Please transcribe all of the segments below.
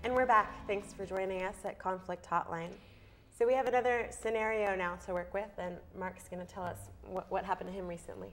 And we're back. Thanks for joining us at Conflict Hotline. So we have another scenario now to work with, and Mark's going to tell us what happened to him recently.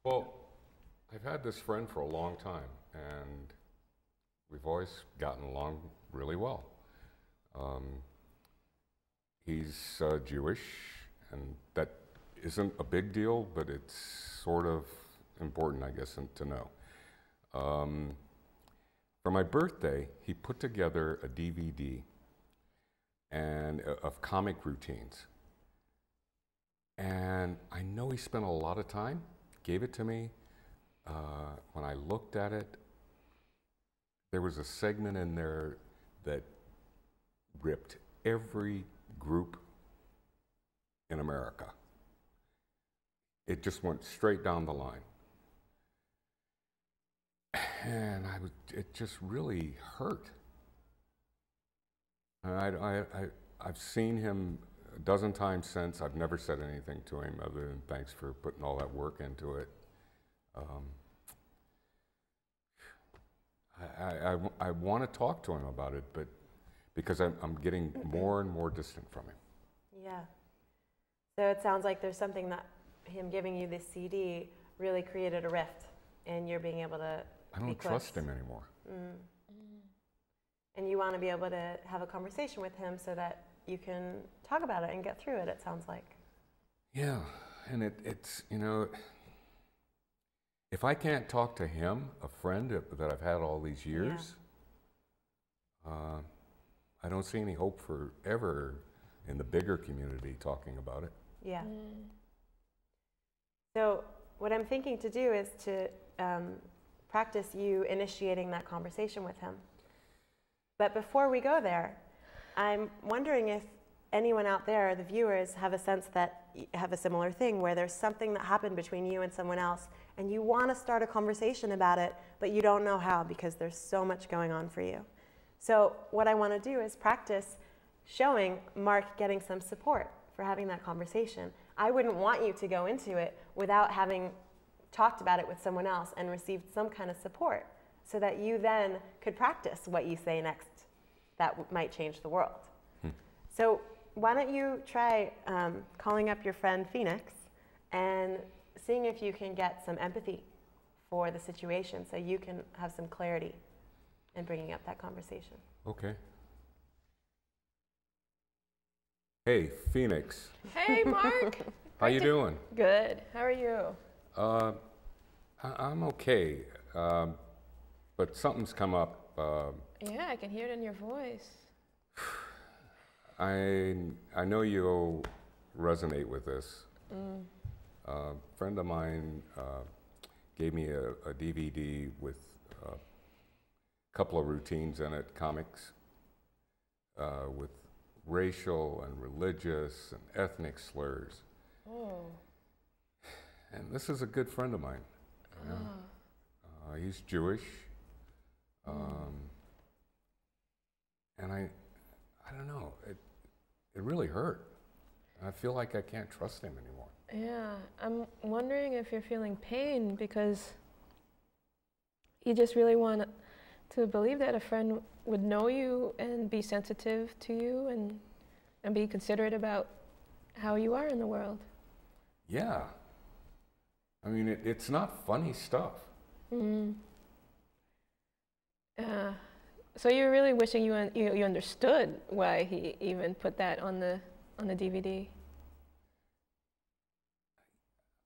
Well, I've had this friend for a long time, and we've always gotten along really well. He's Jewish, and that isn't a big deal, but it's sort of important, I guess, to know. For my birthday, he put together a DVD of comic routines. And I know he spent a lot of time, gave it to me. When I looked at it, there was a segment in there that ripped every group in America. It just went straight down the line. And it just really hurt. And I've seen him a dozen times since. I've never said anything to him other than thanks for putting all that work into it. I want to talk to him about it, but because I'm getting more and more distant from him. Yeah. So it sounds like there's something that him giving you this CD really created a rift, and you're being able to I don't trust him anymore. And you want to be able to have a conversation with him so that you can talk about it and get through it, it sounds like. Yeah, and it's, you know, if I can't talk to him, a friend that I've had all these years, I don't see any hope for ever in the bigger community talking about it. Yeah. So what I'm thinking to do is to practice you initiating that conversation with him. But before we go there, I'm wondering if anyone out there, the viewers, have a sense that have a similar thing where there's something that happened between you and someone else and you want to start a conversation about it, but you don't know how because there's so much going on for you. So what I want to do is practice showing Mark getting some support for having that conversation. I wouldn't want you to go into it without having talked about it with someone else and received some kind of support so that you then could practice what you say next that might change the world. So why don't you try calling up your friend Phoenix and seeing if you can get some empathy for the situation so you can have some clarity in bringing up that conversation. Okay. Hey, Phoenix. Hey, Mark. How you doing? Good. How are you? I'm okay, but something's come up. Yeah, I can hear it in your voice. I know you'll resonate with this. A friend of mine gave me a DVD with a couple of routines in it, comics, with racial and religious and ethnic slurs. Oh. And this is a good friend of mine. You know? He's Jewish. And I don't know, it really hurt. I feel like I can't trust him anymore. Yeah, I'm wondering if you're feeling pain because you just really want to believe that a friend would know you and be sensitive to you and be considerate about how you are in the world. Yeah. I mean, it's not funny stuff. So you're really wishing you understood why he even put that on the DVD?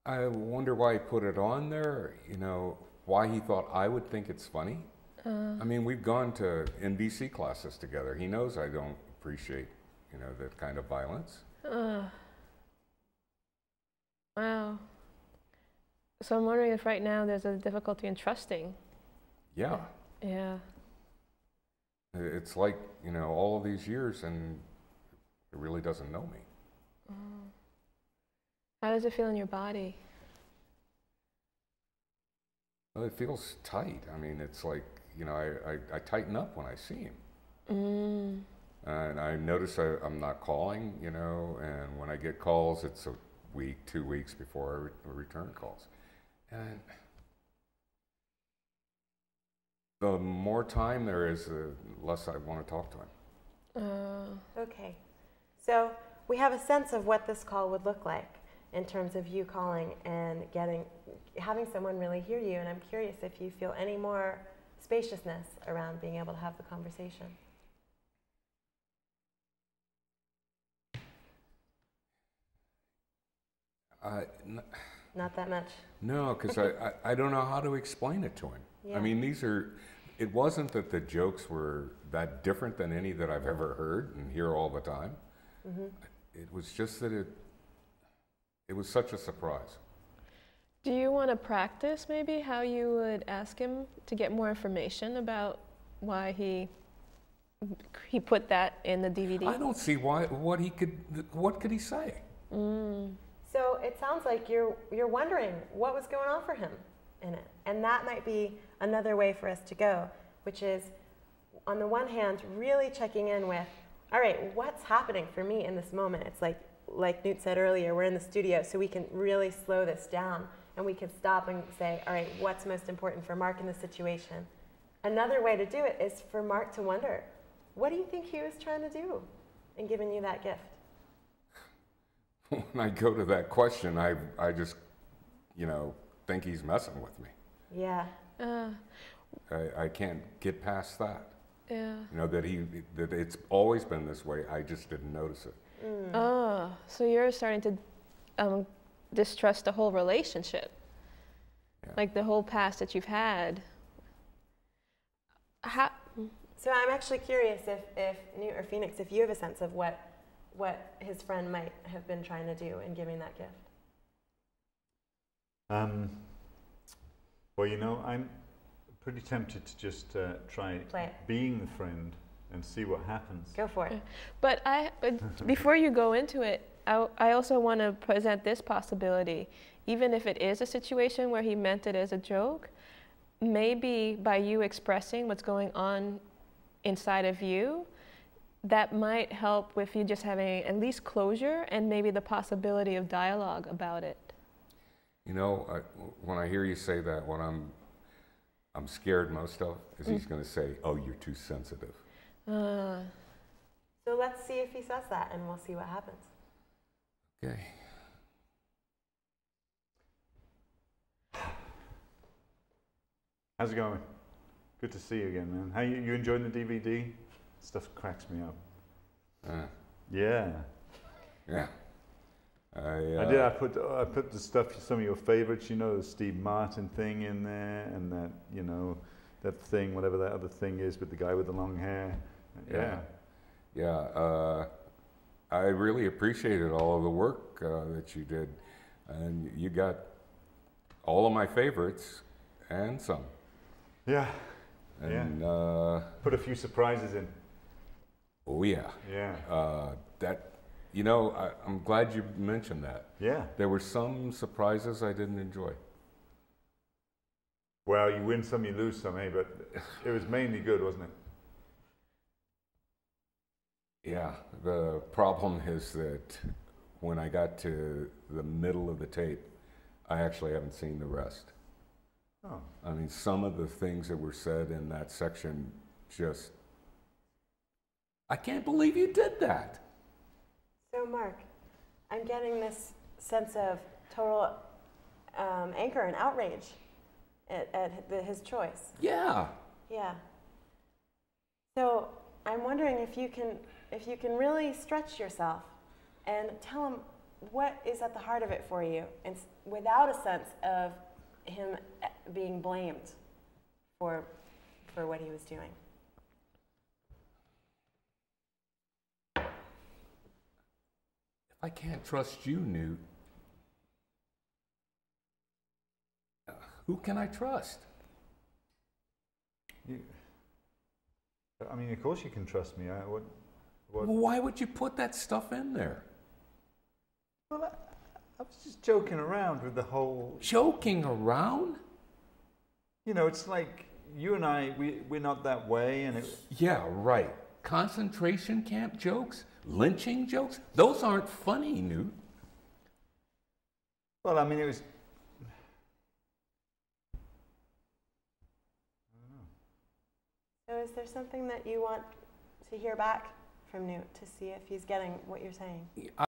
I wonder why he put it on there, you know, why he thought I would think it's funny. I mean, we've gone to NVC classes together. He knows I don't appreciate, you know, that kind of violence. Wow. So I'm wondering if right now there's a difficulty in trusting. Yeah. Yeah. It's like, you know, all of these years and it really doesn't know me. How does it feel in your body? Well, it feels tight. I mean, it's like, you know, I tighten up when I see him. And I notice I'm not calling, you know, and when I get calls, it's a week, 2 weeks before I return calls. And the more time there is, the less I want to talk to him. Okay. So we have a sense of what this call would look like in terms of you calling and having someone really hear you. And I'm curious if you feel any more spaciousness around being able to have the conversation. Not that much. No, because I don't know how to explain it to him. Yeah. I mean, it wasn't that the jokes were that different than any that I've ever heard and hear all the time. Mm-hmm. It was just that it was such a surprise. Do you want to practice maybe how you would ask him to get more information about why he put that in the DVD? I don't see what could he say? So it sounds like you're wondering what was going on for him in it. And that might be another way for us to go, which is, on the one hand, really checking in with, all right, what's happening for me in this moment? It's like Newt said earlier, we're in the studio, so we can really slow this down, and we can stop and say, all right, what's most important for Mark in this situation? Another way to do it is for Mark to wonder, what do you think he was trying to do in giving you that gift? When I go to that question, I just, think he's messing with me. Yeah. I can't get past that. Yeah. That it's always been this way. I just didn't notice it. Oh, so you're starting to distrust the whole relationship, like the whole past that you've had. So I'm actually curious if Newt or Phoenix, if you have a sense of what his friend might have been trying to do in giving that gift. Well, I'm pretty tempted to just try being the friend and see what happens. Go for it. But before you go into it, I also want to present this possibility. Even if it is a situation where he meant it as a joke, maybe by you expressing what's going on inside of you, that might help with you just having at least closure and maybe the possibility of dialogue about it. When I hear you say that, what I'm scared most of is he's going to say, "Oh, you're too sensitive." So let's see if he says that, and we'll see what happens. Okay. How's it going? Good to see you again, man. How you enjoying the DVD? Stuff cracks me up. Yeah. Yeah. I did. I put the stuff, some of your favorites. The Steve Martin thing in there, and that that thing, whatever that other thing is with the guy with the long hair. Yeah. I really appreciated all of the work that you did, and you got all of my favorites and some. Yeah. And put a few surprises in. Oh yeah. Yeah. I'm glad you mentioned that. Yeah. There were some surprises I didn't enjoy. Well, you win some, you lose some, but it was mainly good, wasn't it? Yeah. The problem is that when I got to the middle of the tape, I actually haven't seen the rest. Oh. I mean, some of the things that were said in that section just... I can't believe you did that. So, Mark, I'm getting this sense of total anger and outrage at his choice. Yeah. Yeah. So I'm wondering if you can really stretch yourself and tell him what is at the heart of it for you, and without a sense of him being blamed for what he was doing. I can't trust you, Newt. Who can I trust? Of course you can trust me. What? Well, why would you put that stuff in there? Well, I was just joking around with the whole... Joking around? It's like you and I, we're not that way, and Yeah, right. Concentration camp jokes? Lynching jokes? Those aren't funny, Newt. Well, it was... I don't know. So is there something that you want to hear back from Newt to see if he's getting what you're saying?